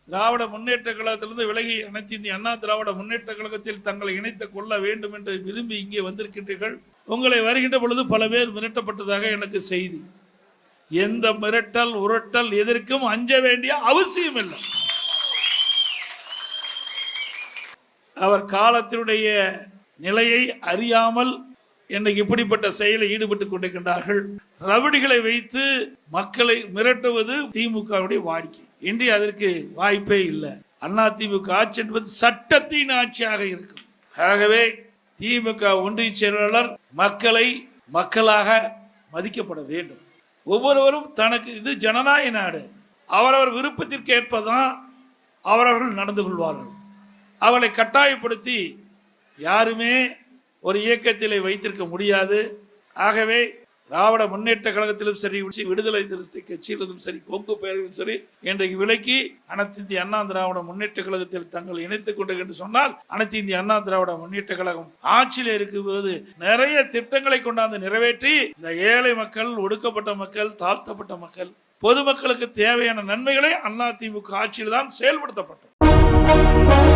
திராவிட முன்னேற்ற கழகத்திலிருந்து விலகி அனைத்து இந்திய அண்ணா திராவிட முன்னேற்ற கழகத்தில் தங்களை இணைத்துக் கொள்ள வேண்டும் என்று விரும்பி இங்கே வந்திருக்கின்றீர்கள். உங்களை வருகின்ற பொழுது பல பேர் மிரட்டப்பட்டதாக எனக்கு செய்தி. எந்த மிரட்டல் உரட்டல் எதற்கும் அஞ்ச வேண்டிய அவசியம் இல்லை. அவர் காலத்தினுடைய நிலையை அறியாமல் இன்றைக்கு இப்படிப்பட்ட செயலில் ஈடுபட்டுக் கொண்டிருக்கின்றார்கள். ரவுடிகளை வைத்து மக்களை மிரட்டுவது திமுகவுடைய வாடிக்கை. இன்று அதற்கு வாய்ப்பே இல்லை. அண்ணா திமுக ஆட்சி என்பது சட்டத்தின் ஆட்சியாக இருக்கும். ஆகவே திமுக ஒன்றிய செயலாளர் மக்களை மக்களாக மதிக்கப்பட வேண்டும். ஒவ்வொருவரும் தனக்கு இது ஜனநாயக நாடு. அவரவர் விருப்பத்திற்கு ஏற்பதான் அவரவர்கள் நடந்து கொள்வார்கள். அவளை கட்டாயப்படுத்தி யாருமே ஒரு இயக்கத்திலே வைத்திருக்க முடியாது. ஆகவே திராவிட முன்னேற்ற கழகத்திலும் சரி, விடுதலை சிறுத்தை கட்சியிலும் சரி, கொங்கு பேரவையிலும் சரி, இன்றைக்கு விலக்கி அனைத்து இந்திய அண்ணா திராவிட முன்னேற்ற கழகத்தில் தங்கள் இணைத்துக் கொண்டு என்று சொன்னால், அனைத்து இந்திய அண்ணா திராவிட முன்னேற்ற கழகம் ஆட்சியில் இருக்கும்போது நிறைய திட்டங்களை கொண்டாந்து நிறைவேற்றி இந்த ஏழை மக்கள், ஒடுக்கப்பட்ட மக்கள், தாழ்த்தப்பட்ட மக்கள், பொதுமக்களுக்கு தேவையான நன்மைகளை அண்ணா திமுக ஆட்சியில் தான் செயல்படுத்தப்பட்டது.